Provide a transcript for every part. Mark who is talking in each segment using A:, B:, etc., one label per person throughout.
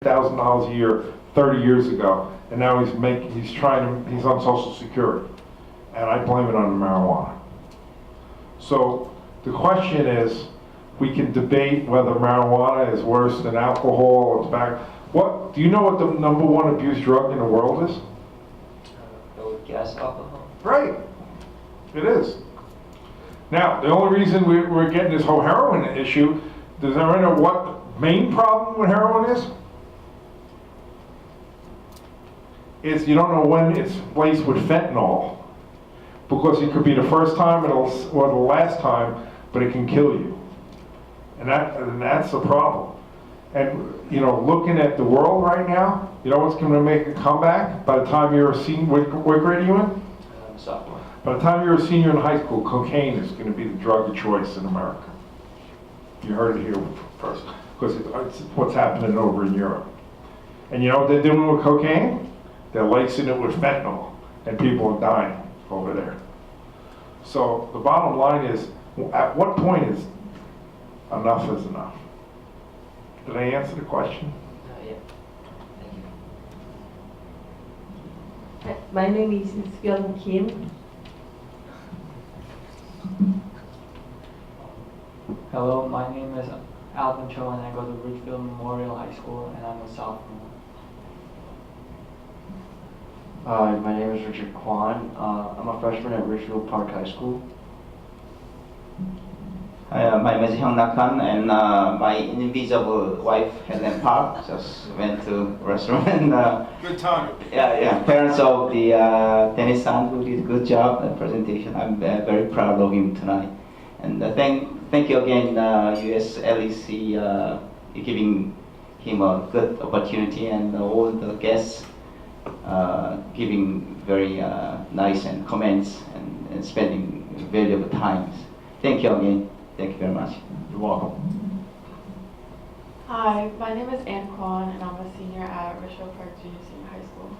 A: $1,000 a year 30 years ago, and now he's on Social Security, and I blame it on the marijuana. So the question is, we can debate whether marijuana is worse than alcohol or tobacco. What do you know what the #1 abused drug in the world is?
B: Go with gas alcohol.
A: Right, it is. Now, the only reason we're getting this whole heroin issue, does everyone know what the main problem with heroin is? Is you don't know when it's laced with fentanyl, because it could be the first time or the last time, but it can kill you. And that's the problem. And looking at the world right now, you know what's going to make a comeback? By the time you're a senior, what grade are you in?
B: Sophomore.
A: By the time you're a senior in high school, cocaine is going to be the drug of choice in America. You heard it here first, because it's what's happening over in Europe. And you know what they're doing with cocaine? They're lacing it with fentanyl, and people are dying over there. So the bottom line is, at what point is enough is enough? Did I answer the question?
B: Yeah. Thank you.
C: My name is Byung Kim.
D: Hello, my name is Alvin Cho and I go to Ridgefield Memorial High School and I'm a sophomore.
E: Hi, my name is Richard Kwan. I'm a freshman at Ridgefield Park High School.
F: Hi, my name is Hyung Nak Han, and my invisible wife Helen Park just went to restaurant. And,
A: Good time.
F: yeah, parents of the Dennis San who did a good job at presentation. I'm very proud of him tonight. And thank you again, USLEC, giving him a good opportunity, and all the guests giving very nice and comments and spending valuable times. Thank you again. Thank you very much.
A: You're welcome.
G: Hi, my name is Ann Kwan, and I'm a senior at Ridgefield Park Junior Senior High School.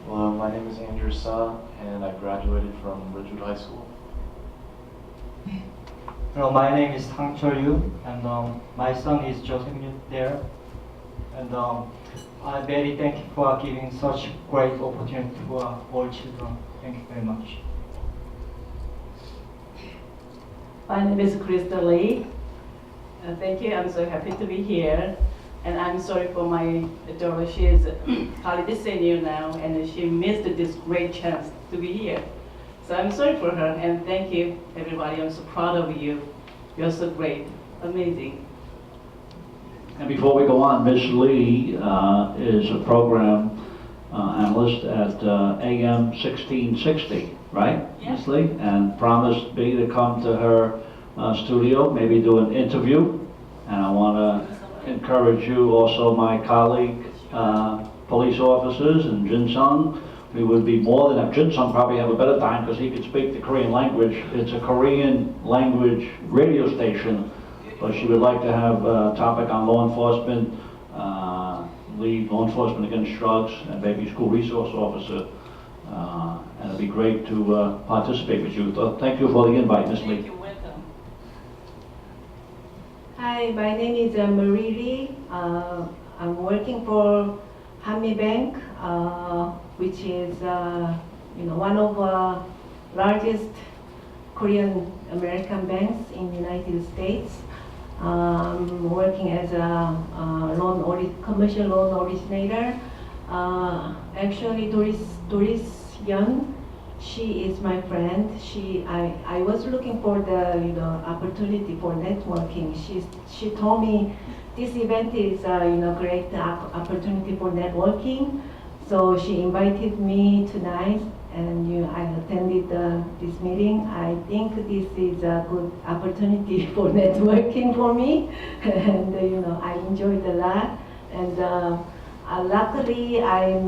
H: Hello, my name is Andrew Sa, and I graduated from Ridgewood High School.
I: Hello, my name is Tang Chol Yu, and my son is Joseph Yu there. And I very thank you for giving such great opportunity for all children. Thank you very much.
C: My name is Krista Lee. Thank you. I'm so happy to be here. And I'm sorry for my daughter. She is holiday senior now, and she missed this great chance to be here. So I'm sorry for her, and thank you, everybody. I'm so proud of you. You're so great. Amazing.
J: And before we go on, Ms. Lee is a program analyst at AM 1660, right,
C: Yeah.
J: Ms. Lee? And promised me to come to her studio, maybe do an interview. And I want to encourage you, also my colleague, police officers, and Jin Sung. We would be more than Jin Sung probably have a better time because he could speak the Korean language. It's a Korean language radio station. But she would like to have a topic on law enforcement, lead law enforcement against drugs, and maybe school resource officer. And it'd be great to participate with you. Thank you for the invite, Ms. Lee.
C: Thank you. Welcome.
K: Hi, my name is Marie Lee. I'm working for Hanmi Bank, which is one of the largest Korean American banks in the United States. I'm working as a commercial loan originator. Actually, Doris Young, she is my friend. I was looking for the opportunity for networking. She told me this event is great opportunity for networking. So she invited me tonight, and I attended this meeting. I think this is a good opportunity for networking for me, and I enjoyed a lot. And luckily, I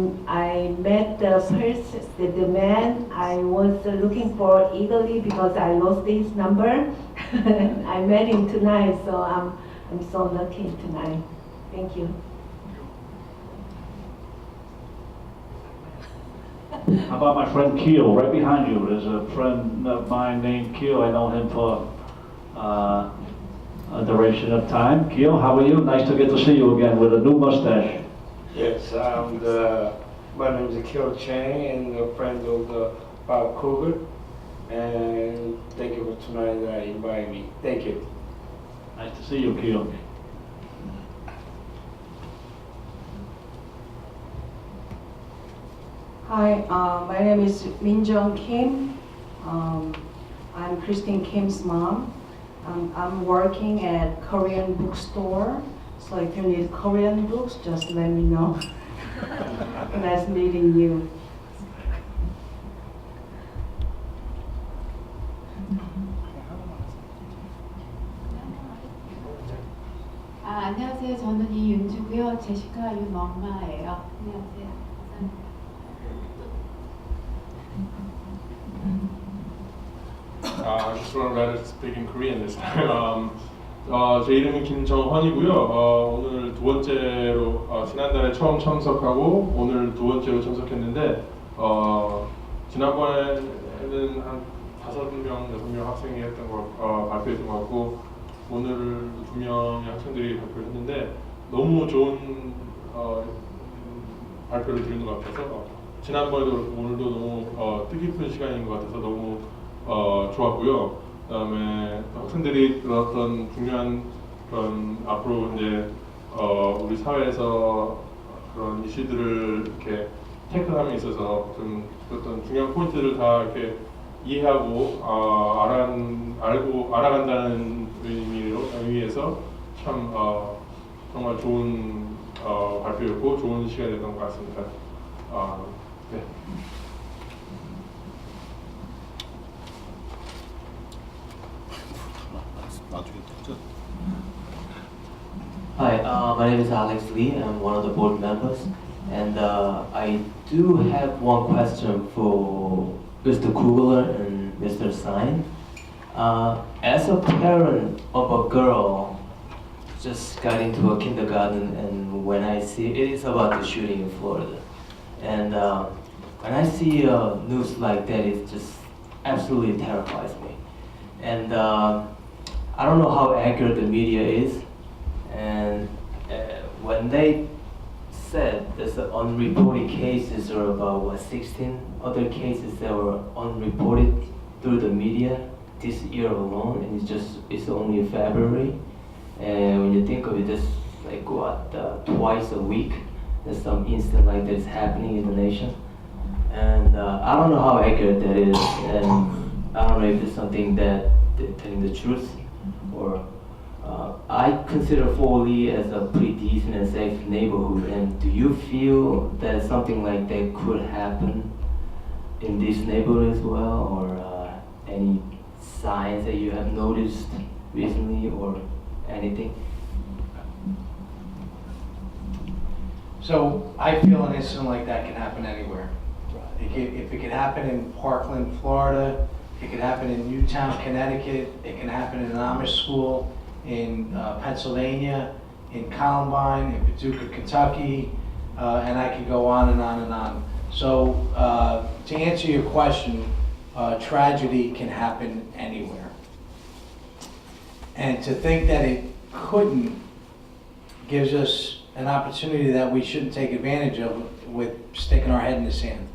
K: met the man I was looking for eagerly because I lost his number. I met him tonight, so I'm so lucky tonight. Thank you.
J: How about my friend Keel, right behind you? There's a friend of mine named Keel. I know him for duration of time. Keel, how are you? Nice to get to see you again with a new mustache.
L: Yes, my name is Kyo Chang and a friend of Bob Kruger. And thank you for tonight that invited me. Thank you.
J: Nice to see you, Keel.
K: Hi, my name is Minjung Kim. I'm Christine Kim's mom. I'm working at Korean bookstore. So if you need Korean books, just let me know. Nice meeting you.
G: 안녕하세요. 저는 이윤주고요. 제시카 윤엄마예요. 안녕하세요.
M: I just want to speak in Korean this time. 제 이름은 김정환이고요. 오늘 두 번째로 지난달에 처음 참석하고 오늘 두 번째로 참석했는데 지난번에는 한 5명, 6명 학생이 했던 거 발표했던 것 같고 오늘 2명의 학생들이 발표를 했는데 너무 좋은 발표를 드리는 것 같아서 지난번에도 그렇고 오늘도 너무 뜻깊은 시간인 것 같아서 너무 좋았고요. 그다음에 학생들이 그런 어떤 중요한 그런 앞으로 이제 우리 사회에서 그런 이슈들을 이렇게 태클함에 있어서 좀 어떤 중요한 포인트를 다 이렇게 이해하고 알아간다는 의미에서 참 정말 좋은 발표였고 좋은 시간이 됐던 것 같습니다. 네.
B: Hi, my name is Alex Lee. I'm one of the board members, and I do have one question for Mr. Kugler and Mr. Stein. As a parent of a girl just got into a kindergarten, and when I see it is about the shooting in Florida, and when I see news like that, it just absolutely terrifies me. And I don't know how accurate the media is, and when they said there's unreported cases or about 16 other cases that were unreported through the media this year alone, and it's only February, and when you think of it, there's like twice a week there's some incident like that is happening in the nation, and I don't know how accurate that is, and I don't know if it's something that they're telling the truth, or I consider Fort Lee as a pretty decent and safe neighborhood, and do you feel that something like that could happen in this neighborhood as well, or any signs that you have noticed recently or anything?
N: So I feel an incident like that can happen anywhere. If it could happen in Parkland, Florida, it could happen in Newtown, Connecticut, it can happen in an Amish school in Pennsylvania, in Columbine, in Paducah, Kentucky, and I could go on and on and on. So to answer your question, tragedy can happen anywhere. And to think that it couldn't gives us an opportunity that we shouldn't take advantage of with sticking our head in the sand.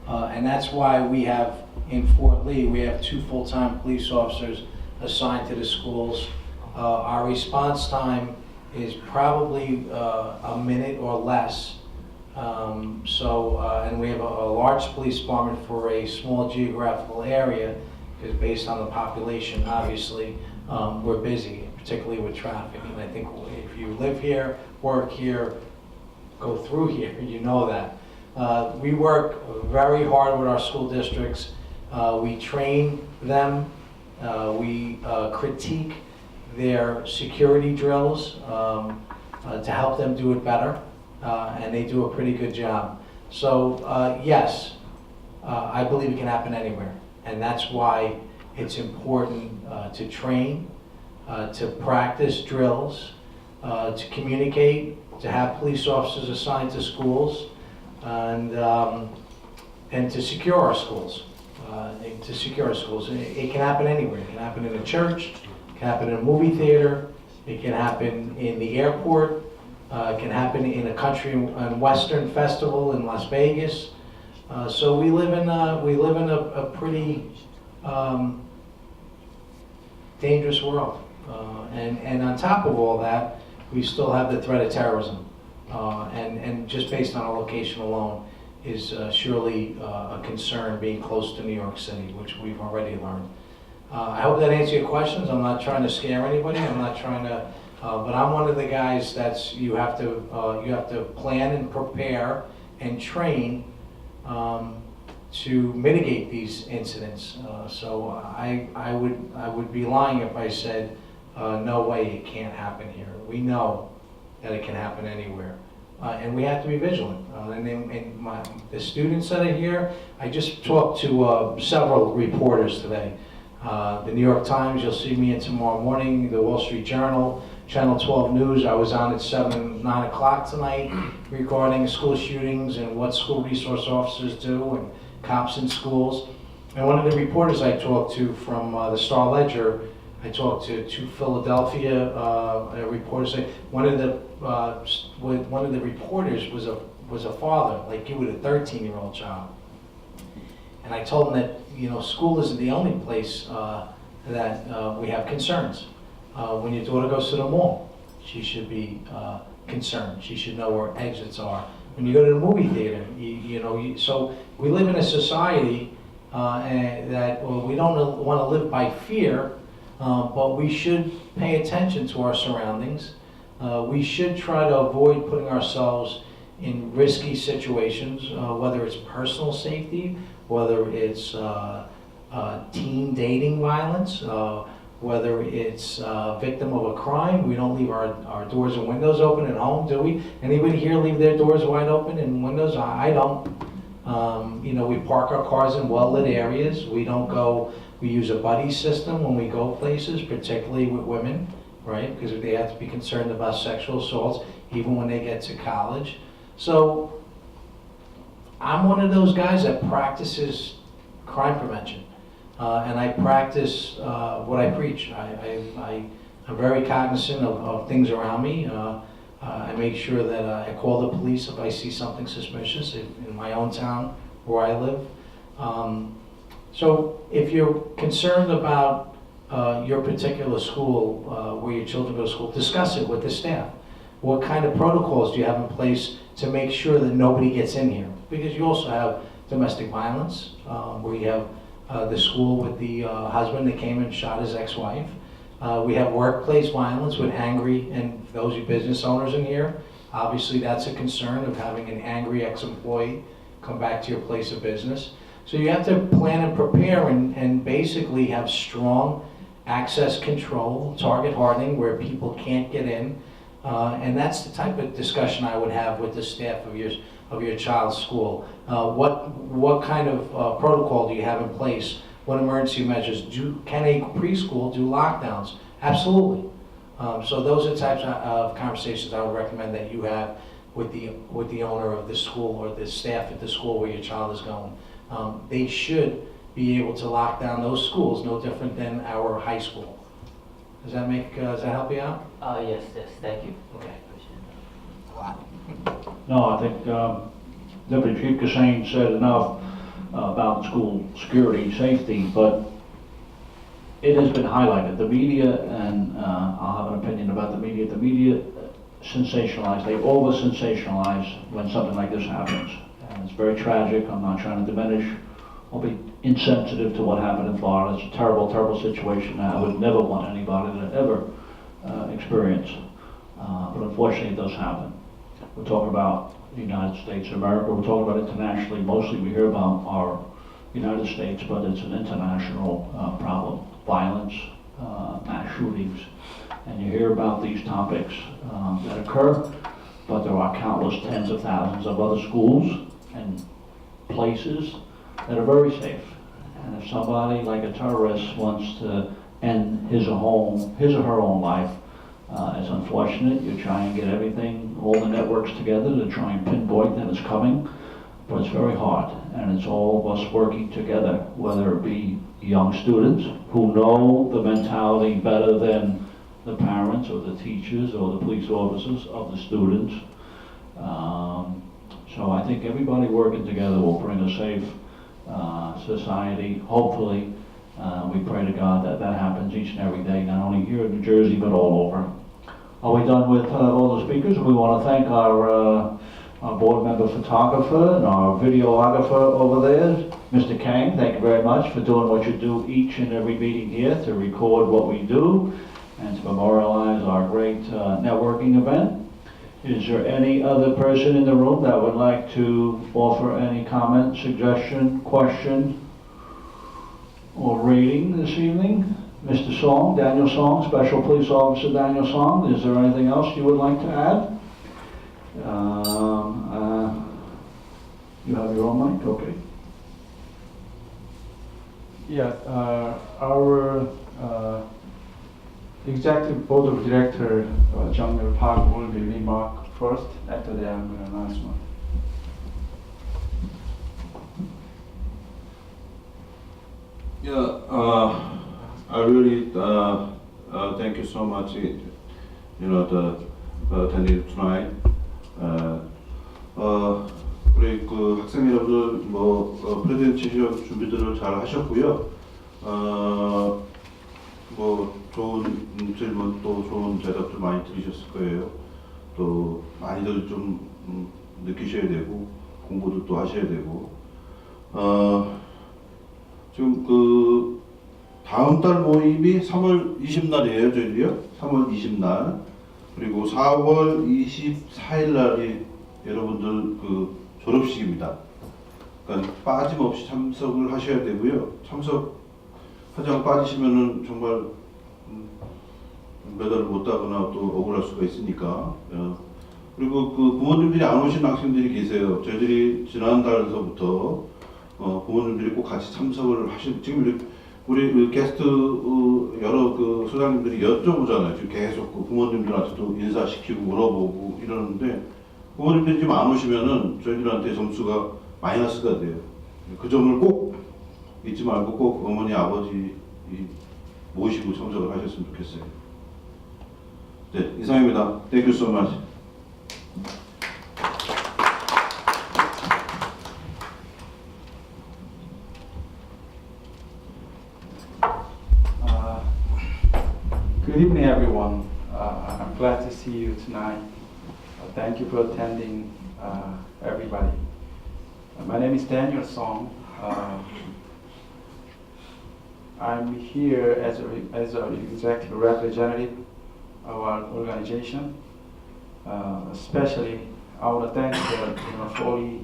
N: And that's why we have, in Fort Lee, we have 2 full-time police officers assigned to the schools. Our response time is probably a minute or less. And we have a large police department for a small geographical area, because based on the population, obviously, we're busy, particularly with traffic. And I think if you live here, work here, go through here, you know that. We work very hard with our school districts. We train them. We critique their security drills to help them do it better, and they do a pretty good job. So yes, I believe it can happen anywhere, and that's why it's important to train, to practice drills, to communicate, to have police officers assigned to schools, and to secure our schools. It can happen anywhere. It can happen in a church, it can happen in a movie theater, It can happen in the airport. It can happen in a country and western festival in Las Vegas. So we live in a pretty dangerous world. And on top of all that, we still have the threat of terrorism. And just based on our location alone is surely a concern, being close to New York City, which we've already learned. I hope that answers your questions. I'm not trying to scare anybody. I'm not trying to, but I'm one of the guys that's, you have to plan and prepare and train to mitigate these incidents. So I would be lying if I said, no way it can't happen here. We know that it can happen anywhere. And we have to be vigilant. The students that are here, I just talked to several reporters today. The New York Times, you'll see me in tomorrow morning, the Wall Street Journal, Channel 12 News. I was on at 7, 9 o'clock tonight regarding school shootings and what school resource officers do and cops in schools. And one of the reporters I talked to from the Star Ledger, I talked to two Philadelphia reporters. One of the reporters was a father, like you with a 13-year-old child. And I told him that, you know, school isn't the only place that we have concerns. When your daughter goes to the mall, she should be concerned. She should know where exits are. When you go to the movie theater, so we live in a society that we don't want to live by fear, but we should pay attention to our surroundings. We should try to avoid putting ourselves in risky situations, whether it's personal safety, whether it's teen dating violence, whether it's a victim of a crime. We don't leave our doors and windows open at home, do we? Anybody here leave their doors wide open and windows? I don't. We park our cars in well-lit areas. We use a buddy system when we go places, particularly with women, right? Because they have to be concerned about sexual assaults even when they get to college. So I'm one of those guys that practices crime prevention. And I practice what I preach. I'm very cognizant of things around me. I make sure that I call the police if I see something suspicious in my own town where I live. So if you're concerned about your particular school, where your children go to school, discuss it with the staff. What kind of protocols do you have in place to make sure that nobody gets in here? Because you also have domestic violence, where you have the school with the husband that came and shot his ex-wife. We have workplace violence with angry, and those are business owners in here. Obviously, that's a concern of having an angry ex-employee come back to your place of business. So you have to plan and prepare and basically have strong access control, target hardening, where people can't get in. And that's the type of discussion I would have with the staff of your child's school. What kind of protocol do you have in place? What emergency measures? Can a preschool do lockdowns? Absolutely. So those are the types of conversations I would recommend that you have with the owner of the school or the staff at the school where your child is going. They should be able to lock down those schools, no different than our high school. Does that help you out?
B: Yes, thank you.
N: Okay.
J: No, I think Deputy Chief Kassane said enough about school security and safety, but it has been highlighted. The media, and I'll have an opinion about the media sensationalize, they over-sensationalize when something like this happens. And it's very tragic. I'm not trying to diminish or be insensitive to what happened in Florida. It's a terrible, terrible situation that I would never want anybody to ever experience. But unfortunately, it does happen. We're talking about the United States of America. We're talking about internationally. Mostly we hear about our United States, but it's an international problem. Violence, mass shootings, and you hear about these topics that occur, but there are countless tens of thousands of other schools and places that are very safe. And if somebody like a terrorist wants to end his or her own life, it's unfortunate. You try and get everything, all the networks together to try and pinpoint that it's coming, but it's very hard. And it's all of us working together, whether it be young students who know the mentality better than the parents or the teachers or the police officers of the students. So I think everybody working together will bring a safe society. Hopefully, we pray to God that that happens each and every day, not only here in New Jersey, but all over. Are we done with all the speakers? We want to thank our board member photographer and our videographer over there, Mr. Kang. Thank you very much for doing what you do each and every meeting here to record what we do and to memorialize our great networking event. Is there any other person in the room that would like to offer any comment, suggestion, question, or rating this evening? Mr. Song, Daniel Song, Special Police Officer Daniel Song, is there anything else you would like to add? You have your own mic? Okay.
O: Yeah, our Executive Board of Director, Jung-Mil Park, will be remarked first. After that, I'm going to announce one.
P: Yeah, I really thank you so much. Attending tonight. 우리 그 학생 여러분들 프레젠테이션 준비들을 잘 하셨고요. 좋은 질문 또 좋은 대답들 많이 들으셨을 거예요. 또 많이들 좀 느끼셔야 되고 공부도 또 하셔야 되고. 지금 그 다음 달 모임이 3월 20날이에요, 저희들이요. 3월 20날. 그리고 4월 24일 날이 여러분들 그 졸업식입니다. 그러니까 빠짐없이 참석을 하셔야 되고요. 참석하지 않고 빠지시면은 정말 메달을 못 따거나 또 억울할 수가 있으니까. 그리고 그 부모님들이 안 오신 학생들이 계세요. 저희들이 지난달서부터 부모님들이 꼭 같이 참석을 지금 우리 그 게스트 여러 그 소장님들이 여쭤보잖아요. 지금 계속 그 부모님들한테도 인사시키고 물어보고 이러는데 부모님들이 지금 안 오시면은 저희들한테 점수가 마이너스가 돼요. 그 점을 꼭 잊지 말고 꼭 어머니 아버지 모시고 참석을 하셨으면 좋겠어요. 네, 이상입니다. Thank you so much.
O: Good evening, everyone. I'm glad to see you tonight. Thank you for attending, everybody. My name is Daniel Song. I'm here as an executive representative of our organization. Especially, I want to thank the Foley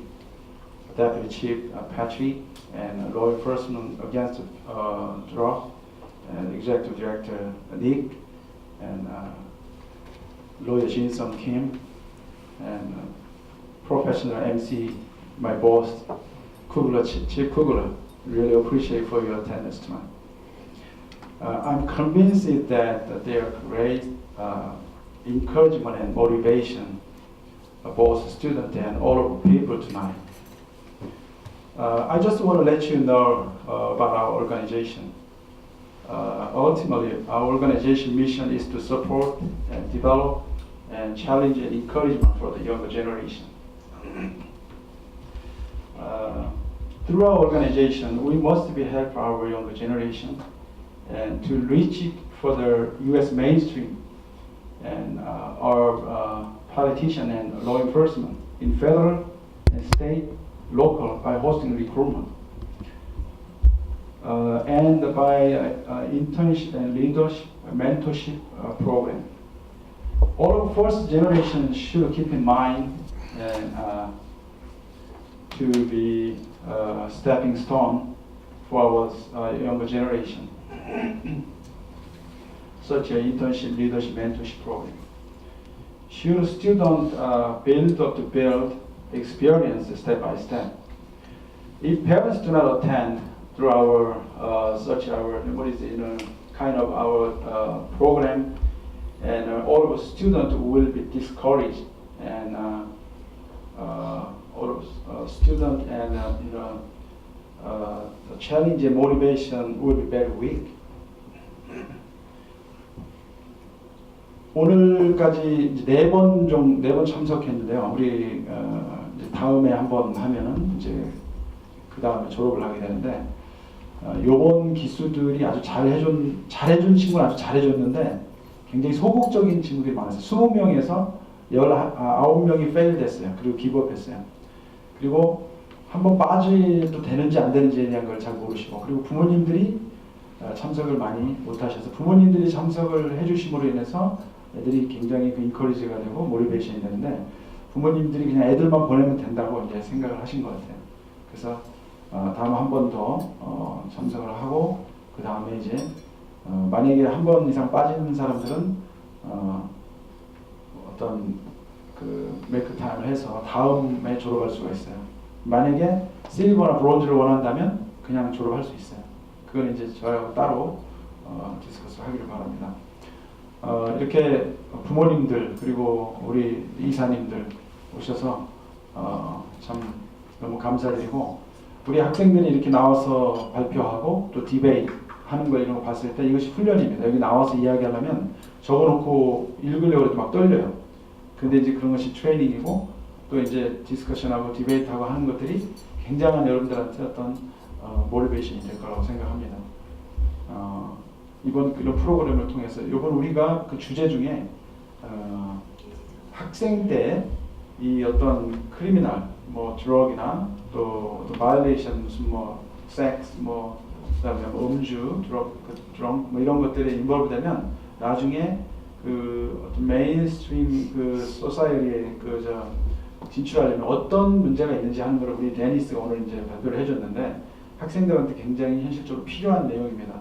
O: Deputy Chief Patrick and Law Enforcement Against Drug and Executive Director Nick and Lawyer Jin Sung Kim and professional MC, my boss, Chief Kugler. Really appreciate for your attendance tonight. I'm convinced that there are great encouragement and motivation of both students and all of the people tonight. I just want to let you know about our organization. Ultimately, our organization mission is to support and develop and challenge and encouragement for the younger generation. Through our organization, we must be help our younger generation and to reach it for the U.S. mainstream and our politician and law enforcement in federal and state, local by hosting recruitment. And by internship and leadership, mentorship program. All of first generation should keep in mind and to be a stepping stone for our younger generation. Such an internship, leadership, mentorship program. Should students build experience step by step. If parents do not attend through our kind of our program, and all of the students will be discouraged, and all of students and the challenge and motivation will be very weak. 오늘까지 이제 네 번 참석했는데요. 우리 이제 다음에 한번 하면은 이제 그 다음에 졸업을 하게 되는데 요번 기수들이 아주 잘해준 친구는 아주 잘해줬는데 굉장히 소극적인 친구들이 많았어요. 20명에서 19명이 페일 됐어요. 그리고 기부업했어요. 그리고 한번 빠져도 되는지 안 되는지에 대한 걸 잘 모르시고, 그리고 부모님들이 참석을 많이 못하셔서 부모님들이 참석을 해주심으로 인해서 애들이 굉장히 그 인커리지가 되고 모티베이션이 되는데, 부모님들이 그냥 애들만 보내면 된다고 이제 생각을 하신 것 같아요. 그래서 다음 한 번 더 참석을 하고, 그 다음에 이제 만약에 한 번 이상 빠지는 사람들은 어떤 그 메이크 타임을 해서 다음에 졸업할 수가 있어요. 만약에 실버나 브론즈를 원한다면 그냥 졸업할 수 있어요. 그건 이제 저하고 따로 디스커스 하기를 바랍니다. 이렇게 부모님들 그리고 우리 이사님들 오셔서 참 너무 감사드리고, 우리 학생들이 이렇게 나와서 발표하고 또 디베이트 하는 거 이런 거 봤을 때 이것이 훈련입니다. 여기 나와서 이야기하려면 적어놓고 읽으려고 해도 막 떨려요. 근데 이제 그런 것이 트레이닝이고, 또 이제 디스커션하고 디베이트하고 하는 것들이 굉장한 여러분들한테 어떤 모티베이션이 될 거라고 생각합니다. 이번 이런 프로그램을 통해서 이번 우리가 그 주제 중에 학생 때 이 어떤 크리미널 뭐 드럭이나 또 바이올레이션 무슨 뭐 섹스 뭐 그다음에 음주 드럭 뭐 이런 것들에 인볼브 되면 나중에 그 어떤 메인스트림 그 소사이어티에 그 진출하려면 어떤 문제가 있는지 하는 걸 우리 데니스가 오늘 이제 발표를 해줬는데, 학생들한테 굉장히 현실적으로 필요한 내용입니다.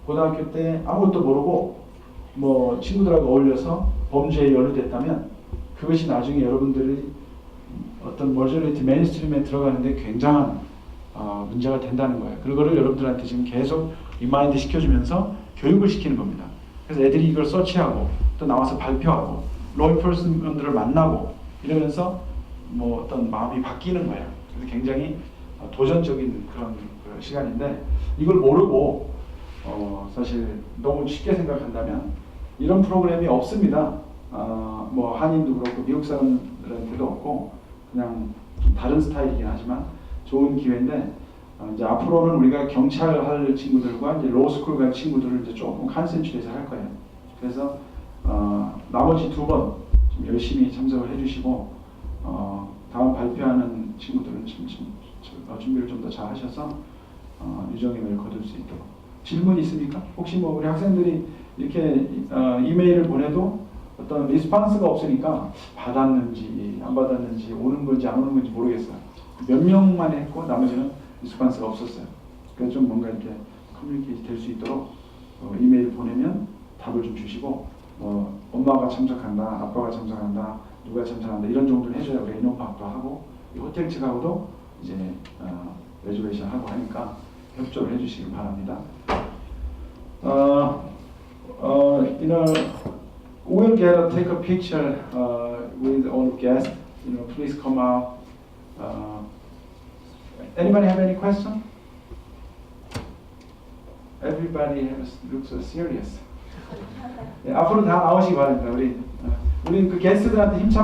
O: 고등학교 때 아무것도 모르고 뭐 친구들하고 어울려서 범죄에 연루됐다면 그것이 나중에 여러분들이 어떤 머저리티 메인스트림에 들어가는데 굉장한 문제가 된다는 거예요. 그거를 여러분들한테 지금 계속 리마인드 시켜주면서 교육을 시키는 겁니다. 그래서 애들이 이걸 서치하고 또 나와서 발표하고 로이퍼슨들을 만나고 이러면서 뭐 어떤 마음이 바뀌는 거예요. 그래서 굉장히 도전적인 그런 시간인데, 이걸 모르고 사실 너무 쉽게 생각한다면 이런 프로그램이 없습니다. 뭐 한인도 그렇고 미국 사람들한테도 없고 그냥 좀 다른 스타일이긴 하지만 좋은 기회인데, 이제 앞으로는 우리가 경찰 할 친구들과 이제 로스쿨 갈 친구들을 이제 조금 컨센트레이트 할 거예요. 그래서 나머지 2번 좀 열심히 참석을 해주시고, 다음 발표하는 친구들은 준비를 좀 더 잘 하셔서 유정임을 거둘 수 있도록. 질문 있습니까? 혹시 뭐 우리 학생들이 이렇게 이메일을 보내도 어떤 리스폰스가 없으니까 받았는지 안 받았는지 오는 건지 안 오는 건지 모르겠어요. 몇 명만 했고 나머지는 리스폰스가 없었어요. 그래서 좀 뭔가 이렇게 커뮤니케이션 될 수 있도록 이메일 보내면 답을 좀 주시고, 엄마가 참석한다, 아빠가 참석한다, 누가 참석한다 이런 정도는 해줘야 우리 인원 파악도 하고 호텔 측하고도 이제 레저베이션 하고 하니까 협조를 해주시기 바랍니다. You know, we'll take a picture with all guests. You know, please come out. Anybody have any question? Everybody looks so serious. 앞으로 다 나오시기 바랍니다. 우리 그 게스트들한테 힘찬